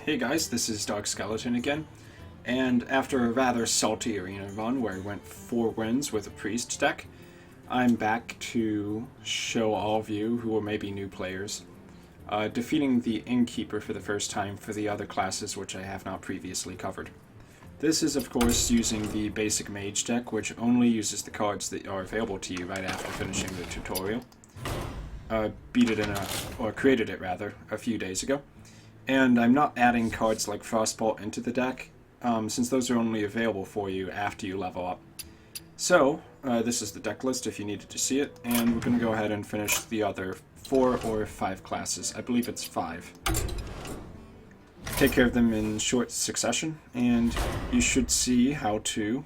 Hey guys, this is Dark Skeleton again, and after a rather salty arena run where I went 4 wins with a priest deck, I'm back to show all of you who are maybe new players, defeating the Innkeeper for the first time for the other classes which I have not previously covered. This is of course using the basic mage deck, which only uses the cards that are available to you right after finishing the tutorial. Created it rather, a few days ago. And I'm not adding cards like Frostbolt into the deck, since those are only available for you after you level up. So, this is the deck list if you needed to see it, and we're going to go ahead and finish the other 4 or 5 classes. I believe it's 5. Take care of them in short succession, and you should see how to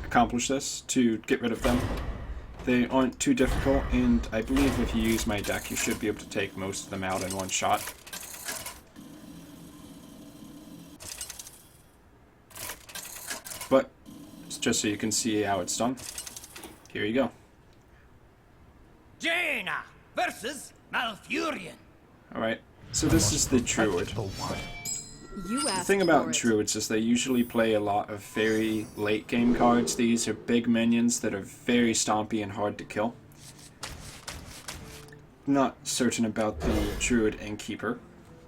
accomplish this, to get rid of them. They aren't too difficult, and I believe if you use my deck, you should be able to take most of them out in one shot. But, just so you can see how it's done, here you go. Jaina versus Malfurion. Alright, so this is the Druid. The thing about Druids is they usually play a lot of very late game cards. These are big minions that are very stompy and hard to kill. Not certain about the Druid Innkeeper.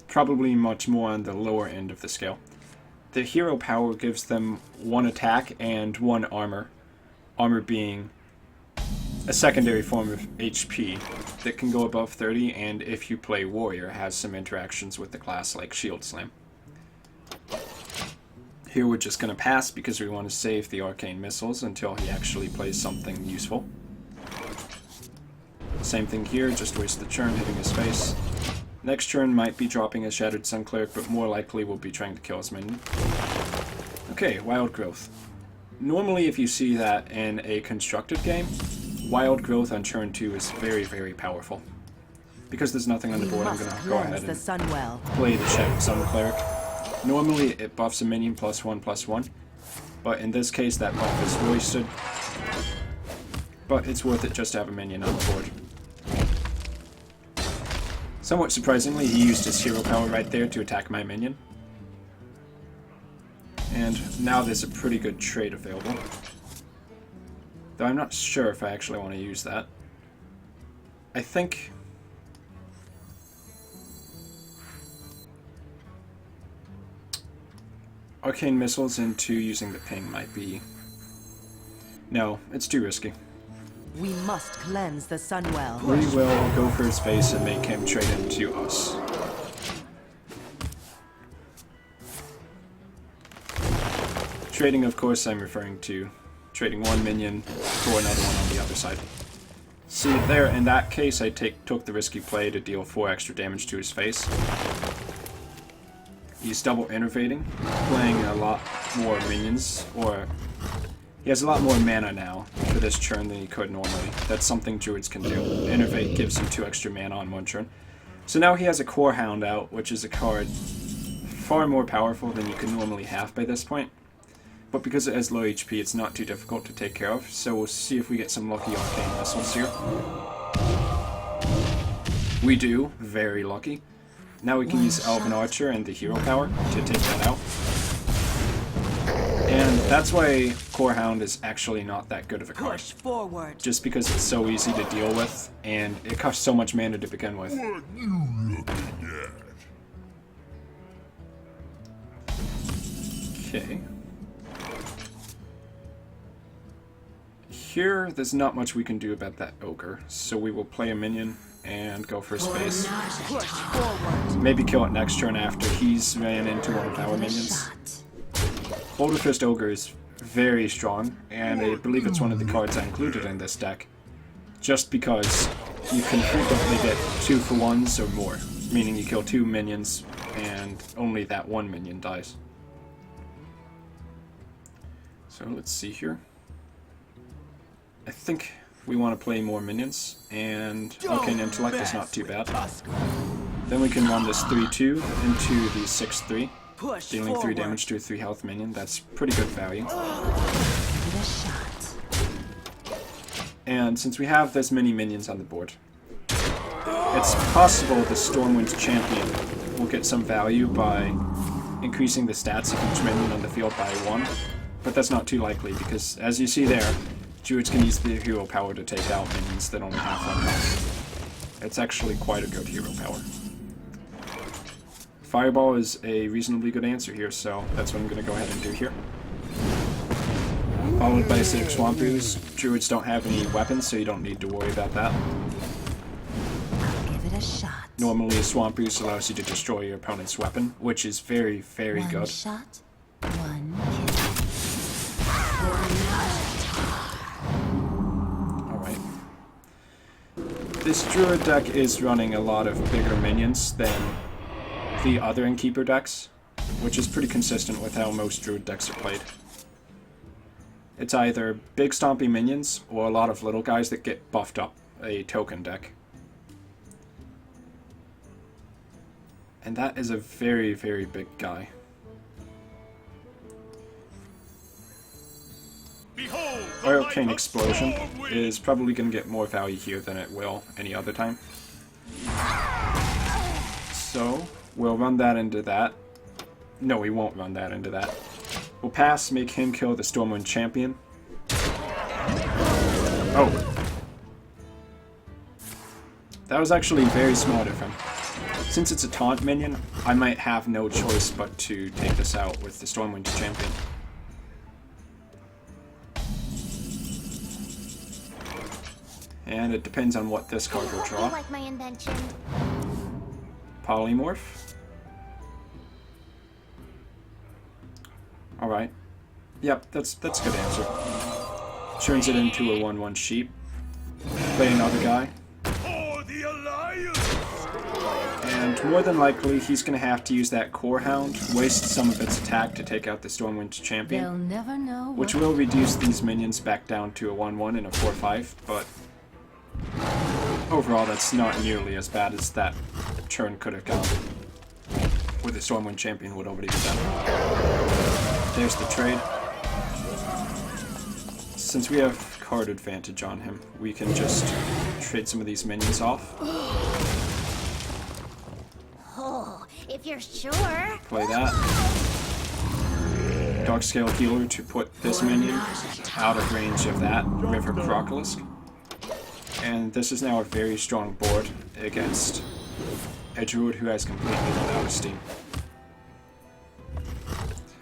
Probably much more on the lower end of the scale. The hero power gives them 1 attack and 1 armor. Armor being a secondary form of HP that can go above 30, and if you play warrior, has some interactions with the class like Shield Slam. Here we're just going to pass because we want to save the arcane missiles until he actually plays something useful. Same thing here, just waste the turn hitting his face. Next turn might be dropping a Shattered Sun Cleric, but more likely will be trying to kill his minion. Okay, Wild Growth. Normally if you see that in a constructed game, Wild Growth on turn 2 is very, very powerful. Because there's nothing on the board, I'm going to go ahead and play the Shattered Sun Cleric. Normally it buffs a minion +1/+1, but in this case that buff is wasted. But it's worth it just to have a minion on the board. Somewhat surprisingly, he used his hero power right there to attack my minion. And now there's a pretty good trade available. Though I'm not sure if I actually want to use that. I think Arcane Missiles into using the ping might be... No, it's too risky. We must cleanse the Sunwell. We will go for his face and make him trade into us. Trading, of course, I'm referring to trading 1 minion for another one on the other side. See, there, in that case, I took the risky play to deal 4 extra damage to his face. He's double innovating, playing a lot more minions, or he has a lot more mana now for this turn than he could normally. That's something Druids can do. Innovate gives him 2 extra mana on 1 turn. So now he has a Core Hound out, which is a card far more powerful than you can normally have by this point. But because it has low HP, it's not too difficult to take care of, so we'll see if we get some lucky arcane missiles here. We do, very lucky. Now we can use Elven Archer and the hero power to take that out. And that's why Core Hound is actually not that good of a card. Just because it's so easy to deal with, and it costs so much mana to begin with. What you looking at? Okay. Here, there's not much we can do about that ogre, so we will play a minion and go for space. Maybe kill it next turn after he's ran into one of our minions. Boulder Fist Ogre is very strong, and I believe it's one of the cards I included in this deck, just because you can frequently get 2-for-1s or more, meaning you kill 2 minions and only that 1 minion dies. So let's see here. I think we want to play more minions, and Arcane Intellect is not too bad. Then we can run this 3-2 into the 6-3, dealing 3 damage to a 3 health minion. That's pretty good value. And since we have this many minions on the board, it's possible the Stormwind Champion will get some value by increasing the stats of each minion on the field by 1, but that's not too likely because, as you see there, Druids can use their hero power to take out minions that only have 1 health. It's actually quite a good hero power. Fireball is a reasonably good answer here, so that's what I'm going to go ahead and do here. Followed by Acidic Swamp Ooze. Druids don't have any weapons, so you don't need to worry about that. I'll give it a shot. Normally, a Swamp Ooze allows you to destroy your opponent's weapon, which is very, very One good. shot, one kill. Alright. This Druid deck is running a lot of bigger minions than the other Innkeeper decks, which is pretty consistent with how most Druid decks are played. It's either big stompy minions or a lot of little guys that get buffed up, a token deck. And that is a very, very big guy. Arcane Explosion is probably going to get more value here than it will any other time. So, we'll run that into that. No, we won't run that into that. We'll pass, make him kill the Stormwind Champion. Oh. That was actually very smart of him. Since it's a taunt minion, I might have no choice but to take this out with the Stormwind Champion. And it depends on what this card will draw. Like my invention. Polymorph. Alright. Yep, that's a good answer. Turns it into a 1/1 sheep. Play another guy. And more than likely, he's going to have to use that Core Hound, waste some of its attack to take out the Stormwind Champion. They'll never know Which will reduce these minions back down to a 1/1 and a 4/5, but overall that's not nearly as bad as that turn could have gone, where the Stormwind Champion would already be done. There's the trade. Since we have card advantage on him, we can just trade some of these minions off. Oh, if you're sure. Play that. Darkscale Healer to put this minion out of range of that River Crocolisk. And this is now a very strong board against a Druid who has completely run out of steam.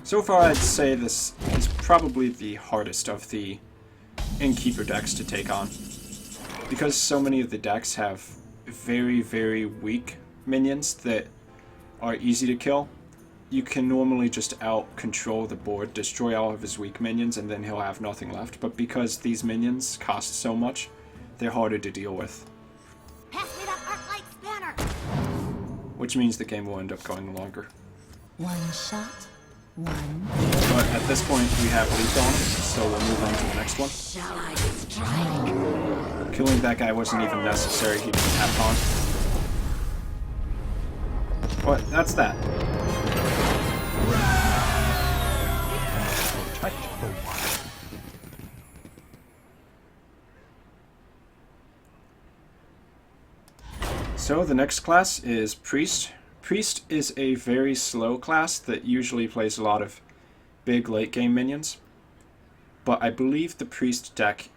So far, I'd say this is probably the hardest of the Innkeeper decks to take on. Because so many of the decks have very, very weak minions that are easy to kill, you can normally just out-control the board, destroy all of his weak minions, and then he'll have nothing left. But because these minions cost so much, they're harder to deal with. Pass me that arc light spanner. Which means the game will end up going longer. One shot, one. But at this point, we have lead on, so we'll move on to the next one. Shall I strike? Killing that guy wasn't even necessary, he didn't have on. But that's that. So the next class is Priest. Priest is a very slow class that usually plays a lot of big late game minions. But I believe the Priest deck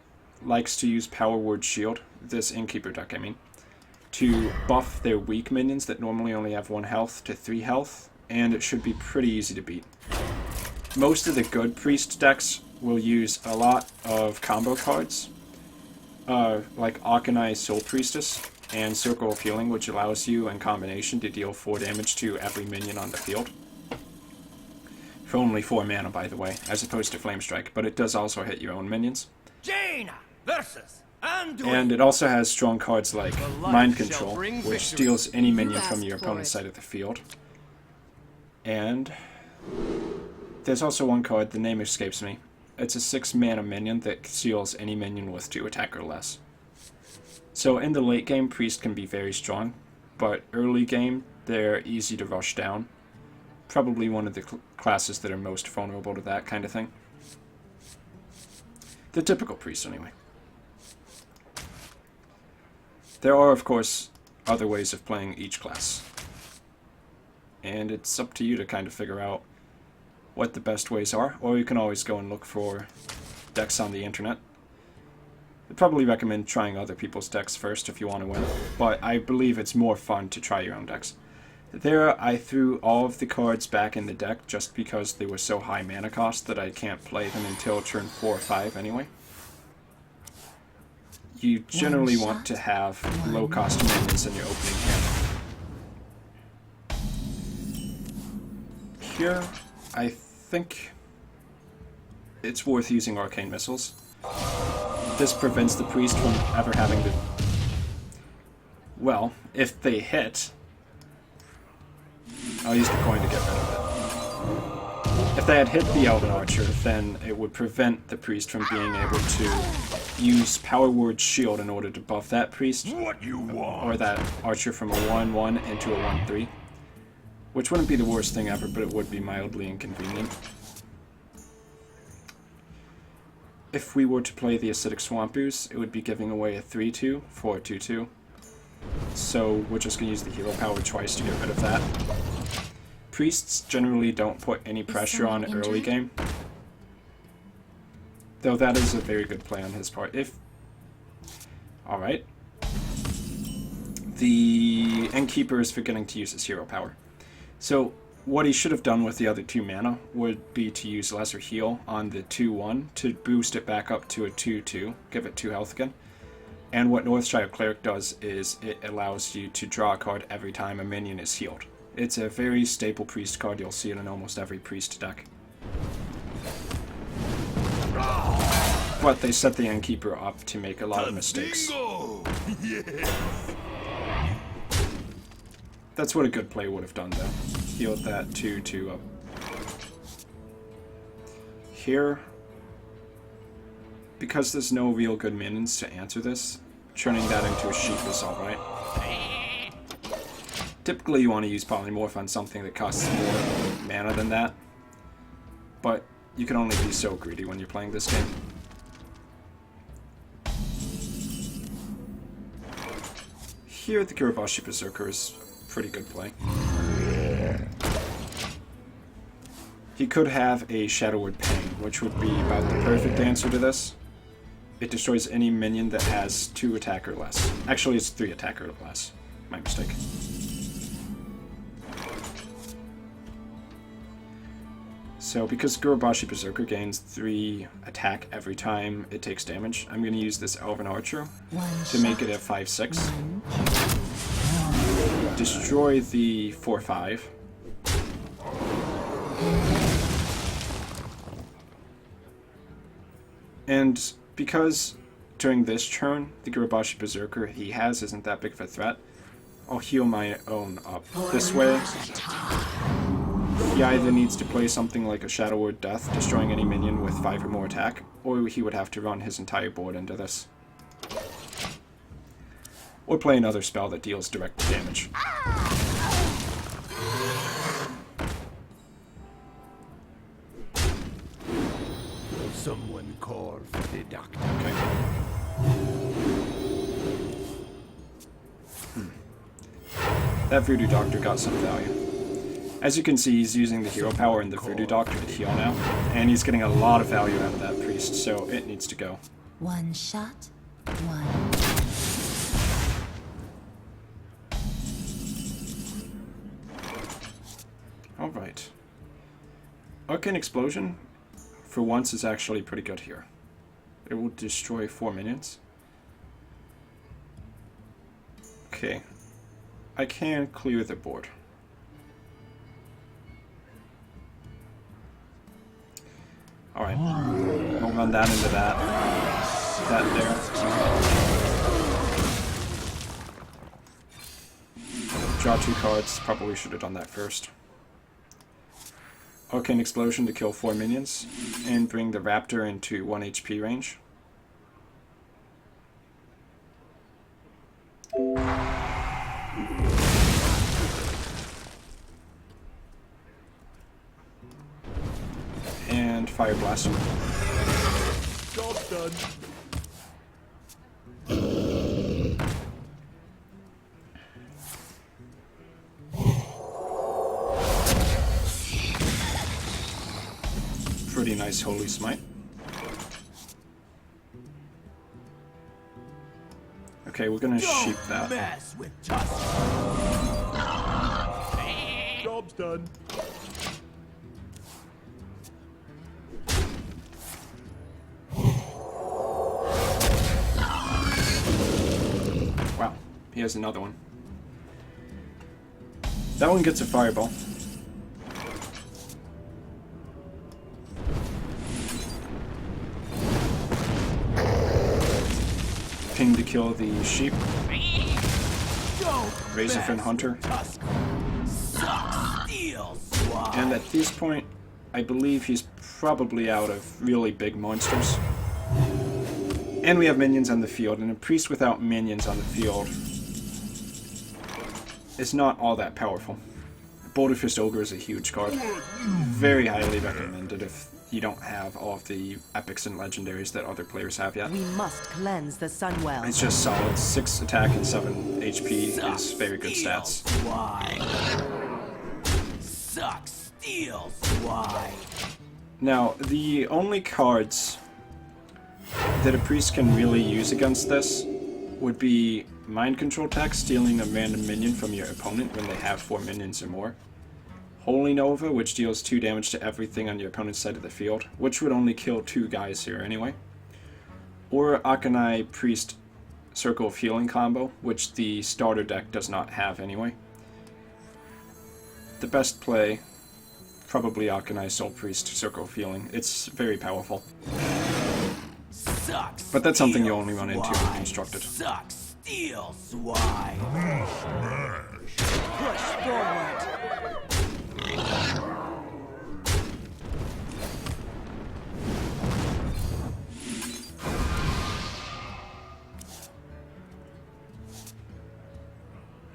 likes to use Power Word Shield, this Innkeeper deck I mean, to buff their weak minions that normally only have 1 health to 3 health, and it should be pretty easy to beat. Most of the good Priest decks will use a lot of combo cards, like Akanai Soul Priestess and Circle of Healing, which allows you in combination to deal 4 damage to every minion on the field. For only 4 mana, by the way, as opposed to Flame Strike, but it does also hit your own minions. Jaina versus Anduin. And it also has strong cards like Mind Control, which steals any minion from your opponent's side of the field. And there's also one card, the name escapes me. It's a 6 mana minion that steals any minion with 2 attack or less. So in the late game, Priest can be very strong, but early game, they're easy to rush down. Probably one of the classes that are most vulnerable to that kind of thing. The typical Priest, anyway. There are, of course, other ways of playing each class. and it's up to you to kind of figure out what the best ways are, or you can always go and look for decks on the internet. I'd probably recommend trying other people's decks first if you want to win, but I believe it's more fun to try your own decks. There, I threw all of the cards back in the deck just because they were so high mana cost that I can't play them until turn 4 or 5 anyway. You generally want to have low cost minions in your opening hand. Here, I think it's worth using Arcane Missiles. This prevents the priest from ever having to... Well, if they hit... I'll use the coin to get rid of it. If they had hit the Elven Archer, then it would prevent the priest from being able to use Power Word Shield in order to buff that priest, What you want? or that archer from a 1-1 into a 1-3. Which wouldn't be the worst thing ever, but it would be mildly inconvenient. If we were to play the Acidic Swamp Ooze, it would be giving away a 3-2 for a 2-2. So we're just going to use the hero power twice to get rid of that. Priests generally don't put any pressure on early game. Though that is a very good play on his part. Alright. The Innkeeper is forgetting to use his hero power. So what he should have done with the other 2 mana would be to use Lesser Heal on the 2-1 to boost it back up to a 2-2, give it 2 health again. And what Northshire Cleric does is it allows you to draw a card every time a minion is healed. It's a very staple priest card, you'll see it in almost every priest deck. But they set the Innkeeper up to make a lot of mistakes. That's what a good play would have done though. Healed that 2-2 up. Here, because there's no real good minions to answer this, turning that into a sheep is alright. Typically you want to use Polymorph on something that costs more mana than that, but you can only be so greedy when you're playing this game. Here the Kirabashi Berserker is a pretty good play. He could have a Shadowward Pain, which would be about the perfect answer to this. It destroys any minion that has 2 attack or less. Actually, it's 3 attack or less. My mistake. So, because Gurubashi Berserker gains 3 attack every time it takes damage, I'm going to use this Elven Archer to make it a 5-6. Destroy the 4-5. And because during this turn, the Gurubashi Berserker he has isn't that big of a threat, I'll heal my own up. This way, he either needs to play something like a Shadow Word Death, destroying any minion with 5 or more attack, or he would have to run his entire board into this. Or play another spell that deals direct damage. Someone call for the doctor. Okay. That Voodoo Doctor got some value. As you can see, he's using the hero power and the Voodoo Doctor to heal now, and he's getting a lot of value out of that priest, so it needs to go. 1 shot, 1. Alright. Arcane Explosion, for once, is actually pretty good here. It will destroy 4 minions. Okay. I can clear the board. Alright. We'll run that into that. That there. Draw 2 cards. Probably should have done that first. Arcane Explosion to kill 4 minions, and bring the Raptor into 1 HP range. And Fire Blaster. Job done. nice Holy Smite. Okay, we're gonna sheep that. Mess with Tusk. Job's done. Wow, he has another one. That one gets a fireball. Ping to kill the sheep. Razorfin Hunter. Tusk. Suck, steal, swat. And at this point, I believe he's probably out of really big monsters. And we have minions on the field, and a priest without minions on the field is not all that powerful. Boulderfist Ogre is a huge card. Very highly recommended if you don't have all of the epics and legendaries that other players have yet. We must cleanse the Sunwell. It's just solid. 6 attack and 7 HP is very good stats. Suck, steal, swine. Now, the only cards that a priest can really use against this would be Mind Control Tech, stealing a random minion from your opponent when they have 4 minions or more. Holy Nova, which deals 2 damage to everything on your opponent's side of the field, which would only kill 2 guys here anyway. Or Akanai Priest Circle of Healing combo, which the starter deck does not have anyway. The best play, probably Akanai Soul Priest Circle of Healing. It's very powerful. Suck, But that's something you only run steal, into in swine. Constructed. Suck, steal, swine. Push forward.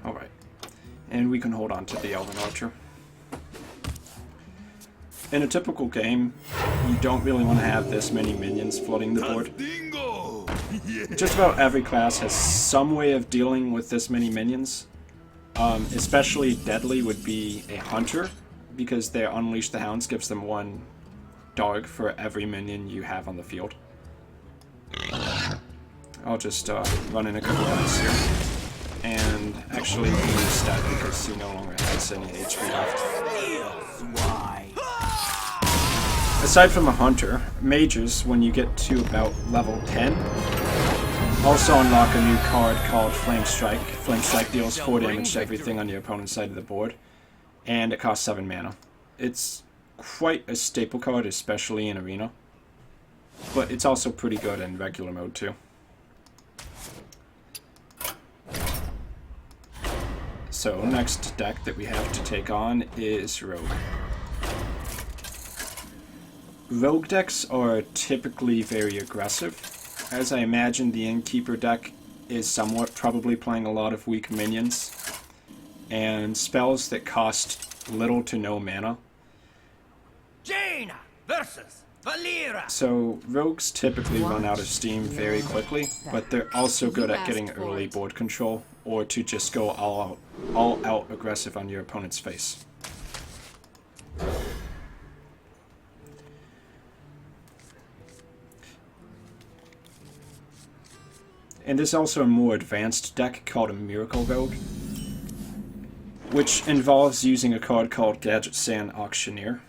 Alright. And we can hold on to the Elven Archer. In a typical game, you don't really want to have this many minions flooding the board. Dingo! Just about every class has some way of dealing with this many minions. Especially deadly would be a Hunter, because their Unleash the Hounds gives them 1 dog for every minion you have on the field. I'll just run in a couple guys here. And actually use that because he no longer has any HP left. Aside from a Hunter, Mages, when you get to about level 10, also unlock a new card called Flame Strike. Flame Strike deals 4 damage to everything on your opponent's side of the board, and it costs 7 mana. It's quite a staple card, especially in Arena, but it's also pretty good in regular mode too. So, next deck that we have to take on is Rogue. Rogue decks are typically very aggressive. As I imagine, the Innkeeper deck is somewhat probably playing a lot of weak minions and spells that cost little to no mana. Jaina versus Valera. So rogues typically run out of steam very quickly, but they're also good at getting early board control or to just go all out aggressive on your opponent's face. And there's also a more advanced deck called a Miracle Rogue, which involves using a card called Gadget Sand Auctioneer.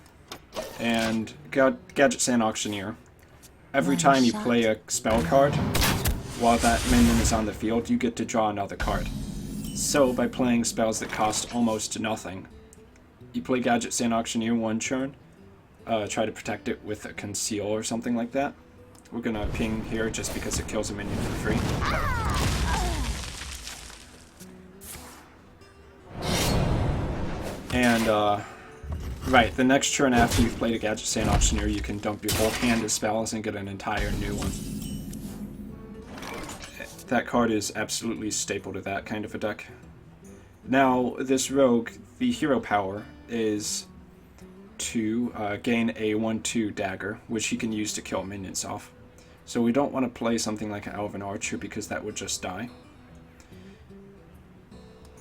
And Gadget Sand Auctioneer, every time you play a spell card, while that minion is on the field, you get to draw another card. So, by playing spells that cost almost nothing, you play Gadget Sand Auctioneer 1 turn, try to protect it with a Conceal or something like that. We're gonna ping here just because it kills a minion for free. And, right, the next turn after you've played a Gadget Sand Auctioneer, you can dump your whole hand of spells and get an entire new one. That card is absolutely staple to that kind of a deck. Now, this rogue, the hero power is to gain a 1/2 dagger, which he can use to kill minions off. So we don't want to play something like an Elven Archer because that would just die.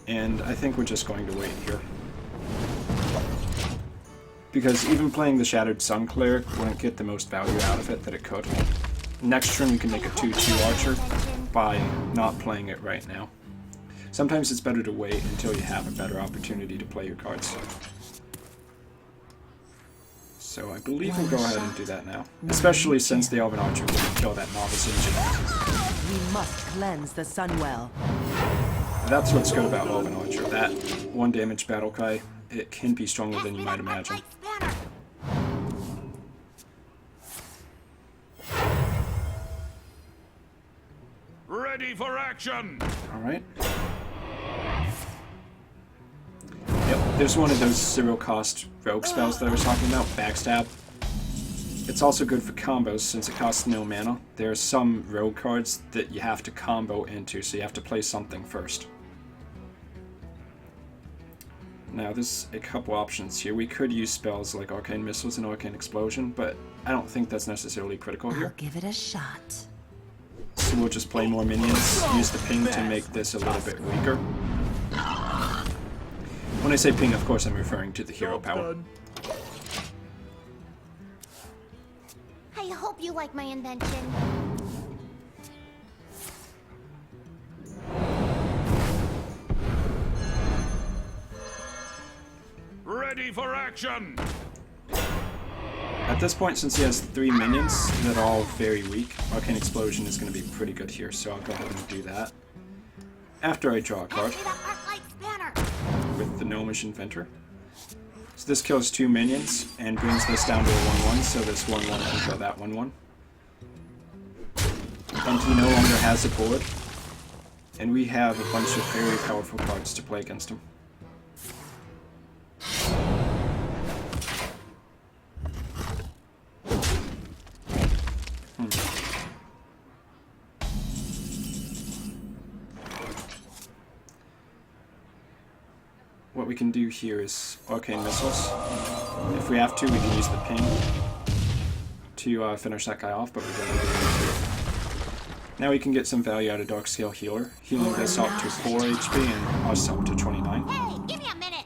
And I think we're just going to wait here. Because even playing the Shattered Sun Cleric wouldn't get the most value out of it that it could. Next turn you can make a 2/2 archer by not playing it right now. Sometimes it's better to wait until you have a better opportunity to play your cards. So I believe we'll go ahead and do that now. Especially since the Elven Archer can kill that Novice Engine. We must cleanse the Sunwell. That's what's good about Elven Archer. That 1 damage battle cry, it can be stronger than you might imagine. Ready for action! Alright. Yep, there's one of those zero-cost rogue spells that I was talking about, Backstab. It's also good for combos since it costs no mana. There are some rogue cards that you have to combo into, so you have to play something first. Now, there's a couple options here. We could use spells like Arcane Missiles and Arcane Explosion, but I don't think that's necessarily critical I'll here. give it a shot. So we'll just play more minions, use the ping to make this a little bit weaker. When I say ping, of course I'm referring to the hero power. I hope you like my invention. Ready for action! At this point, since he has 3 minions that are all very weak, Arcane Explosion is going to be pretty good here, so I'll go ahead and do that. After I draw a card with the Gnomish Inventor. So this kills 2 minions and brings this down to a 1/1, so this 1/1 can kill that 1/1. And he no longer has a board, and we have a bunch of very powerful cards to play against him. What we can do here is Arcane Missiles. If we have to, we can use the ping to finish that guy off, but we don't really need to. Now we can get some value out of Darkscale Healer, healing this up to 4 HP and us up to 29. Hey, give me a minute.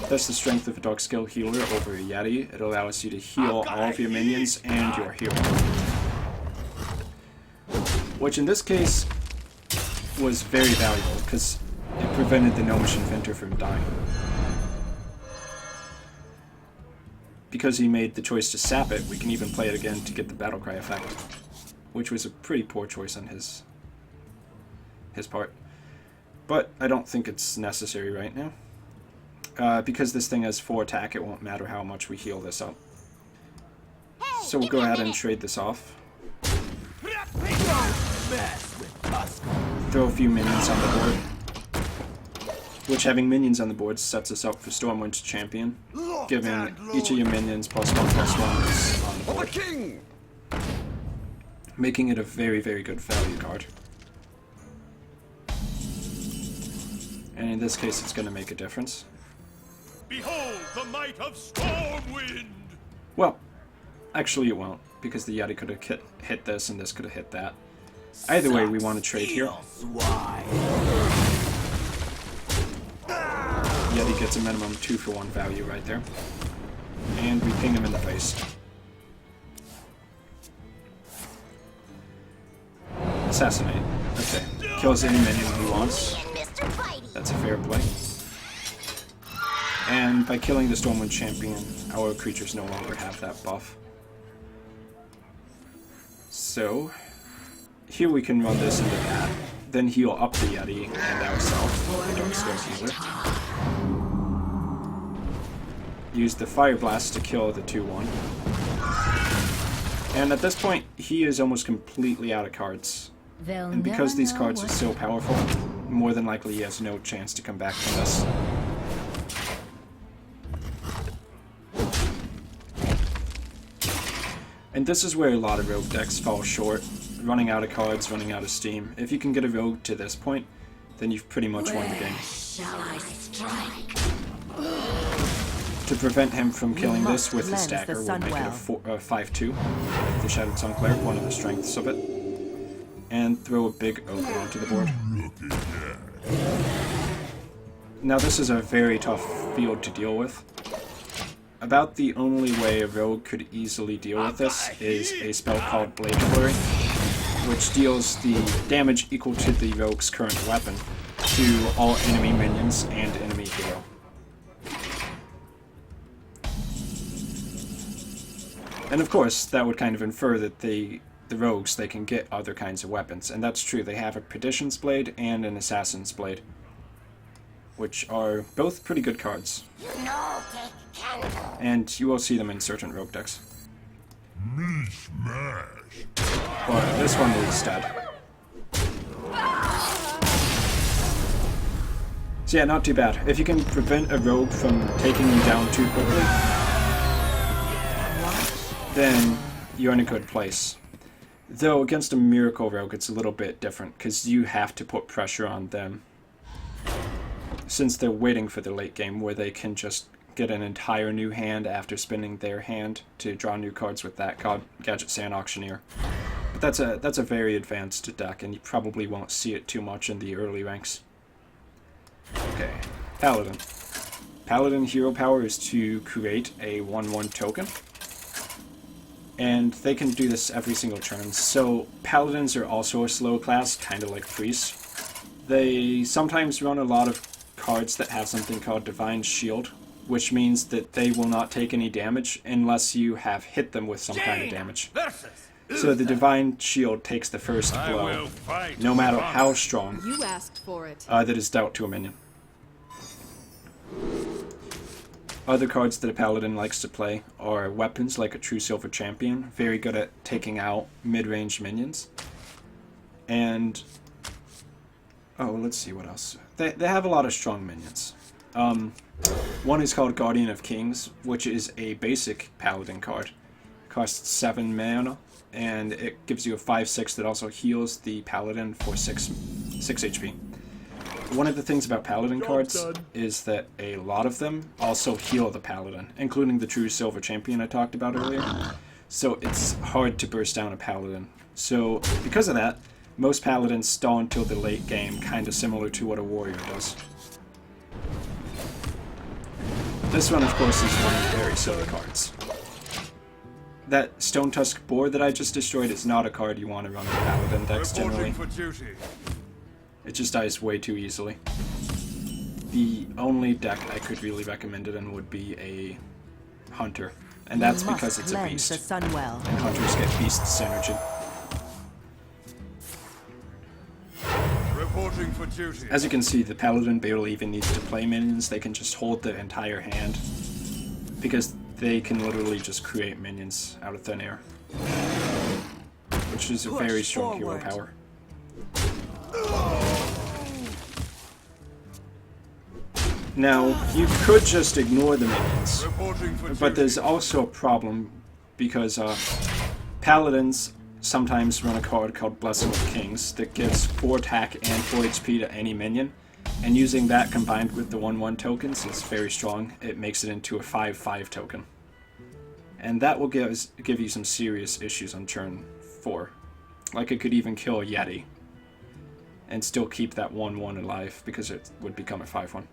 That's the strength of a Darkscale Healer over a Yeti. It allows you to heal all of your minions and your hero. Which in this case was very valuable, because it prevented the Gnomish Inventor from dying. Because he made the choice to sap it, we can even play it again to get the Battlecry effect. Which was a pretty poor choice on his part. But I don't think it's necessary right now. Because this thing has 4 attack, it won't matter how much we heal this up. So we'll go ahead and trade this off. Throw a few minions on the board. Which, having minions on the board, sets us up for Stormwind's Champion, giving each of your minions +1/+1 is on the board. Making it a very, very good value card. And in this case, it's going to make a difference. Behold the might of Stormwind! Well, actually it won't, because the Yeti could have hit this and this could have hit that. Either way, we want to trade here. Yeti gets a minimum 2-for-1 value right there. And we ping him in the face. Assassinate. Okay. Kills any minion he wants. That's a fair play. And by killing the Stormwind Champion, our creatures no longer have that buff. So, here we can run this into that. Then heal up the Yeti and ourselves with the Darkscale Healer. Use the Fire Blast to kill the 2/1. And at this point, he is almost completely out of cards. And because these cards are so powerful, more than likely he has no chance to come back from this. And this is where a lot of rogue decks fall short. Running out of cards, running out of steam. If you can get a rogue to this point, then you've pretty much won the game. Shall I strike? To prevent him from killing this with his dagger, we'll make it a 5/2. The Shattered Sun Cleric, one of the strengths of it. And throw a big ogre onto the board. Now this is a very tough field to deal with. about the only way a rogue could easily deal with this is a spell called Blade Flurry, which deals the damage equal to the rogue's current weapon to all enemy minions and enemy hero. And of course, that would kind of infer that the rogues, they can get other kinds of weapons, and that's true. They have a Perdition's Blade and an Assassin's Blade, which are both pretty good cards. And you will see them in certain rogue decks. But this one is dead. So yeah, not too bad. If you can prevent a rogue from taking you down too quickly, then you're in a good place. Though against a Miracle Rogue, it's a little bit different, because you have to put pressure on them, since they're waiting for the late game, where they can just get an entire new hand after spinning their hand to draw new cards with that Gadget Sand Auctioneer. But that's a very advanced deck, and you probably won't see it too much in the early ranks. Okay, Paladin. Paladin hero power is to create a 1/1 token, and they can do this every single turn. So Paladins are also a slow class, kind of like Priests. They sometimes run a lot of cards that have something called Divine Shield, which means that they will not take any damage unless you have hit them with some kind of damage. So the Divine Shield takes the first blow, no matter how strong, You asked for it. that is dealt to a minion. Other cards that a Paladin likes to play are weapons like a True Silver Champion, very good at taking out mid-range minions. And oh, let's see what else. They have a lot of strong minions. One is called Guardian of Kings, which is a basic Paladin card. Costs 7 mana, and it gives you a 5/6 that also heals the Paladin for 6 HP. One of the things about Paladin cards is that a lot of them also heal the Paladin, including the True Silver Champion I talked about earlier. So it's hard to burst down a Paladin. So because of that, most Paladins stall until the late game, kind of similar to what a Warrior does. This one, of course, is one of very silly cards. That Stone Tusk Boar that I just destroyed is not a card you want to run in Paladin decks generally. It just dies way too easily. The only deck I could really recommend it in would be a Hunter, and that's because it's a beast, The Sunwell. and Hunters get beast synergy. Reporting for duty. As you can see, the Paladin barely even needs to play minions. They can just hold the entire hand, because they can literally just create minions out of thin air, which is a very strong hero power. Now, you could just ignore the minions, Reporting for but there's also a problem, because Paladins sometimes run a card called Blessing of Kings that gives 4 attack and 4 HP to any minion, and using that combined with the 1/1 tokens is very strong. It makes it into a 5/5 token. And that will give you some serious issues on turn 4. Like, it could even kill a Yeti and still keep that 1/1 alive, because it would become a 5/1.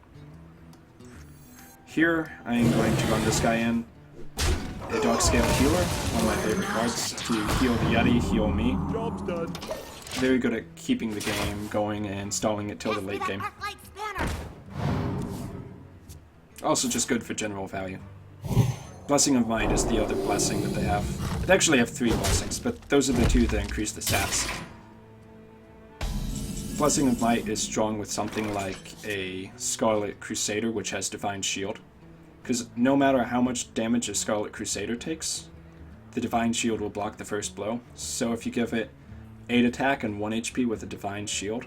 Here, I am going to run this guy in. A Dark Scale Healer, one of my favorite cards, to heal the Yeti, heal me. Job's done. Very good at keeping the game going and stalling it till the late game. Also just good for general value. Blessing of Might is the other blessing that they have. They actually have 3 blessings, but those are the 2 that increase the stats. Blessing of Might is strong with something like a Scarlet Crusader, which has Divine Shield. Because no matter how much damage a Scarlet Crusader takes, the Divine Shield will block the first blow. So if you give it 8 attack and 1 HP with a Divine Shield,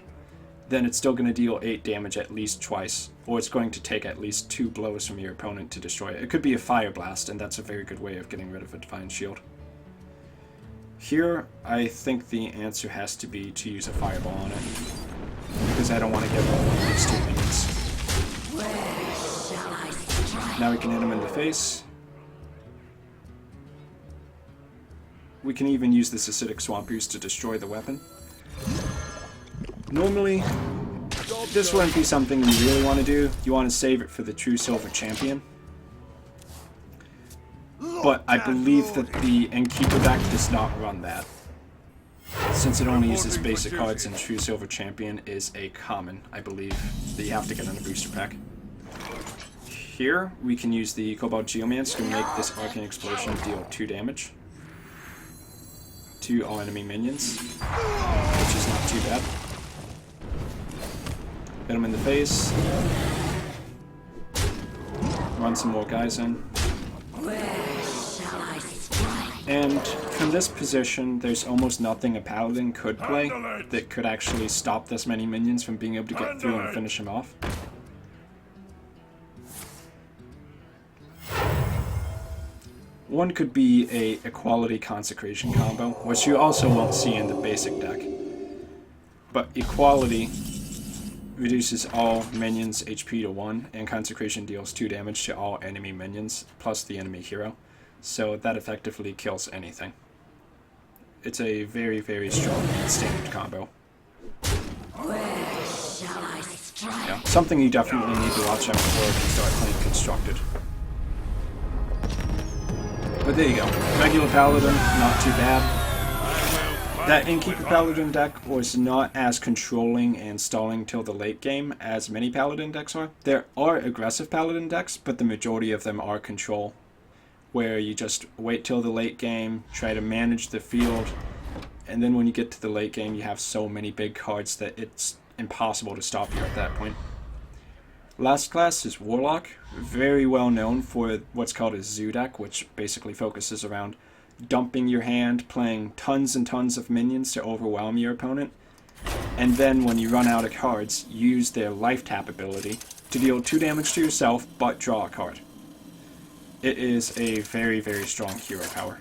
then it's still going to deal 8 damage at least twice, or it's going to take at least 2 blows from your opponent to destroy it. It could be a Fire Blast, and that's a very good way of getting rid of a Divine Shield. Here, I think the answer has to be to use a Fireball on it, because I don't want to get one of these 2 minions. Now we can hit him in the face. We can even use this Acidic Swamp Ooze to destroy the weapon. Normally, this wouldn't be something you really want to do. You want to save it for the True Silver Champion. but I believe that the Innkeeper deck does not run that. Since it only uses basic cards and True Silver Champion is a common, I believe, that you have to get in a booster pack. Here, we can use the Cobalt Geomance to make this Arcane Explosion deal 2 damage to all enemy minions, which is not too bad. Hit him in the face. Run some more guys in. And from this position, there's almost nothing a Paladin could play that could actually stop this many minions from being able to get through and finish him off. One could be a Equality Consecration combo, which you also won't see in the basic deck. But Equality reduces all minions' HP to 1, and Consecration deals 2 damage to all enemy minions, plus the enemy hero. So that effectively kills anything. It's a very, very strong and standard combo. Where shall I strike? Yeah, something you definitely need to watch out before you start playing Constructed. But there you go. Regular Paladin, not too bad. That Innkeeper Paladin deck was not as controlling and stalling till the late game as many Paladin decks are. There are aggressive Paladin decks, but the majority of them are control, where you just wait till the late game, try to manage the field, and then when you get to the late game, you have so many big cards that it's impossible to stop you at that point. Last class is Warlock, very well known for what's called a zoo deck, which basically focuses around dumping your hand, playing tons and tons of minions to overwhelm your opponent, and then when you run out of cards, use their life tap ability to deal 2 damage to yourself, but draw a card. It is a very, very strong hero power.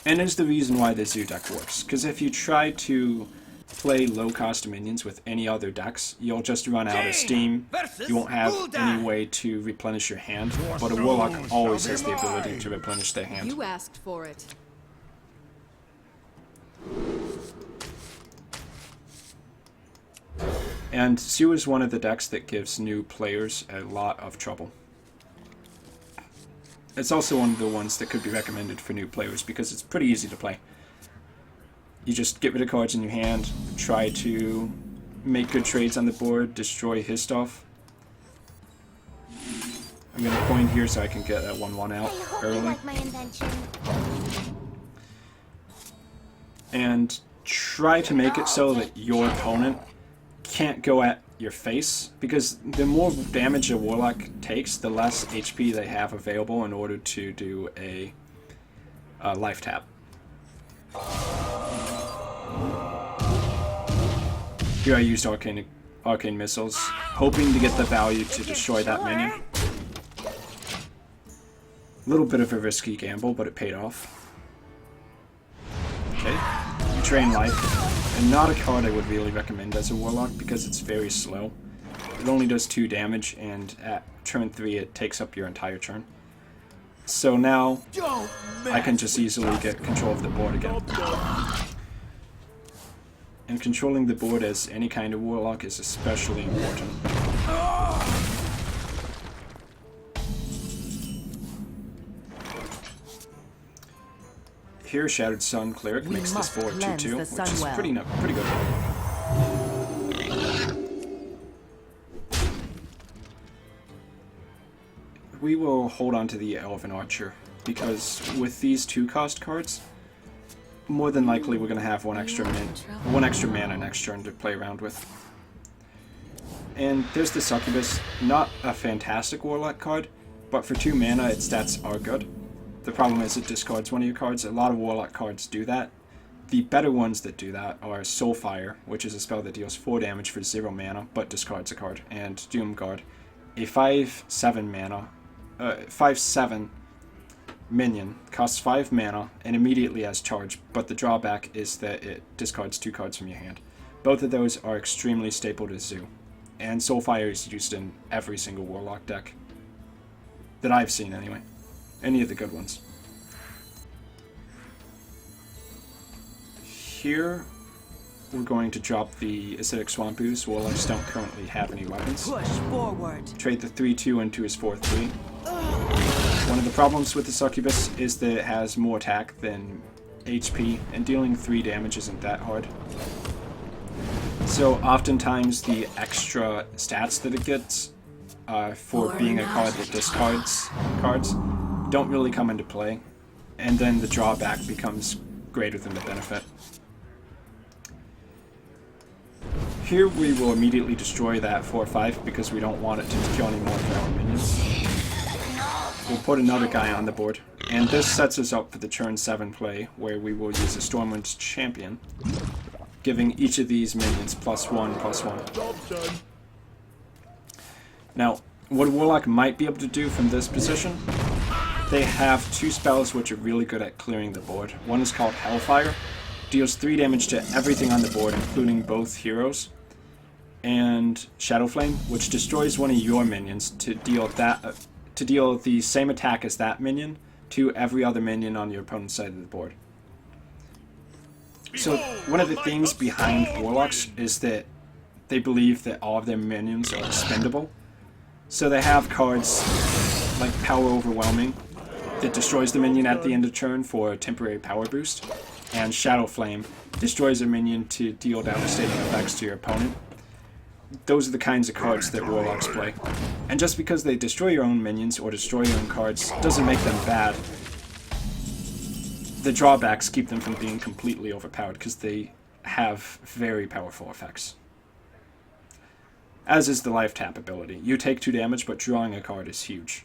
And is the reason why the zoo deck works, because if you try to play low-cost minions with any other decks, you'll just run out of steam, you won't have any way to replenish your hand, but a Warlock always has the ability to replenish their hand. You asked for it. And Zoo is one of the decks that gives new players a lot of trouble. It's also one of the ones that could be recommended for new players because it's pretty easy to play. You just get rid of cards in your hand, try to make good trades on the board, destroy his stuff. I'm going to coin here so I can get that 1/1 out I hope early. you like my invention. And try to make it so that your opponent can't go at your face, because the more damage a Warlock takes, the less HP they have available in order to do a life tap. Here I used arcane missiles, hoping to get the value to destroy that minion. A little bit of a risky gamble, but it paid off. Okay, Drain Life, and not a card I would really recommend as a Warlock because it's very slow. It only does 2 damage, and at turn 3 it takes up your entire turn. So now I can just easily get control of the board again. And controlling the board as any kind of Warlock is especially important. Here, Shattered Sun Cleric We makes this must board cleanse 2/2, the which is Sunwell. pretty good. We will hold on to the Elven Archer, because with these 2-cost cards, more than likely we're going to have one extra mana next turn to play around with. And there's the Succubus, not a fantastic Warlock card, but for 2 mana its stats are good. The problem is it discards one of your cards. A lot of Warlock cards do that. The better ones that do that are Soulfire, which is a spell that deals 4 damage for 0 mana, but discards a card, and Doomguard, a 5/7 mana, 5/7 minion, costs 5 mana, and immediately has charge, but the drawback is that it discards 2 cards from your hand. Both of those are extremely staple to Zoo, and Soulfire is used in every single Warlock deck that I've seen anyway. Any of the good ones. Here we're going to drop the Acidic Swamp Ooze. Warlocks don't currently have any weapons. Push forward. Trade the 3/2 into his 4/3. One of the problems with the Succubus is that it has more attack than HP, and dealing 3 damage isn't that hard. So oftentimes the extra stats that it gets for being a card that discards cards don't really come into play, and then the drawback becomes greater than the benefit. Here we will immediately destroy that 4/5 because we don't want it to kill any more of our own minions. We'll put another guy on the board, and this sets us up for the turn 7 play, where we will use a Stormwind Champion, giving each of these minions +1/+1. Now, what a Warlock might be able to do from this position, they have 2 spells which are really good at clearing the board. One is called Hellfire, deals 3 damage to everything on the board, including both heroes, and Shadow Flame, which destroys one of your minions to deal the same attack as that minion to every other minion on your opponent's side of the board. So one of the themes behind Warlocks is that they believe that all of their minions are expendable. So they have cards like Power Overwhelming that destroys the minion at the end of turn for a temporary power boost, and Shadow Flame destroys a minion to deal devastating effects to your opponent. Those are the kinds of cards that Warlocks play. And just because they destroy your own minions or destroy your own cards doesn't make them bad. The drawbacks keep them from being completely overpowered because they have very powerful effects. As is the life tap ability. You take 2 damage, but drawing a card is huge.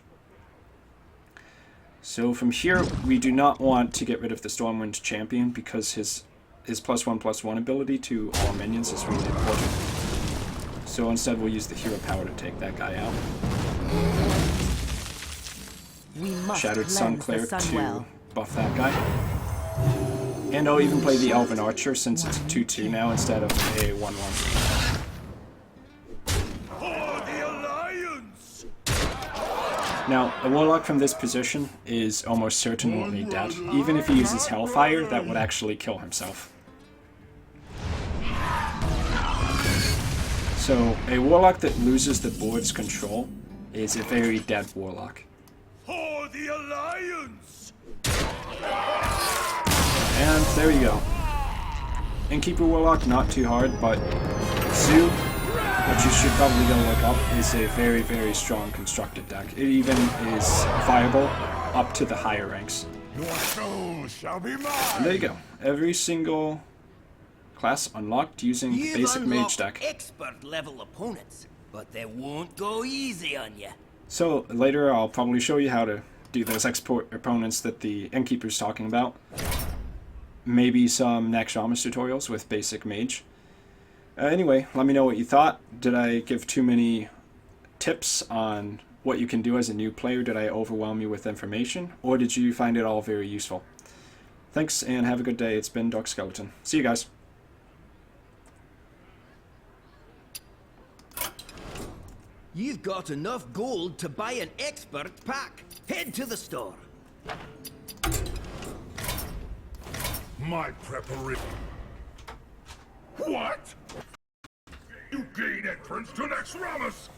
So from here, we do not want to get rid of the Stormwind Champion because his +1/+1 ability to all minions is really important. So instead we'll use the hero power to take that guy out. We must Shattered Sun cleanse the Cleric to Sunwell. buff that guy. And I'll even play the Elven Archer since it's a 2/2 now instead of a 1/1. Now, a Warlock from this position is almost certainly dead. Even if he uses Hellfire, that would actually kill himself. So, a Warlock that loses the board's control is a very dead Warlock. For the Alliance! And there you go. Innkeeper Warlock, not too hard, but Zoo, which you should probably go look up, is a very, very strong constructed deck. It even is viable up to the higher ranks. Your soul shall be mine! And there you go. Every single class unlocked using the You've basic mage unlocked deck. expert level opponents, but they won't go easy on you. So later I'll probably show you how to do those export opponents that the Innkeeper's talking about. Maybe some Naxxramas tutorials with basic mage. Anyway, let me know what you thought. Did I give too many tips on what you can do as a new player? Did I overwhelm you with information? Or did you find it all very useful? Thanks and have a good day. It's been Dark Skeleton. See you guys. You've got enough gold to buy an expert pack. Head to the store. My preparation. What? You gain entrance to Naxxramas!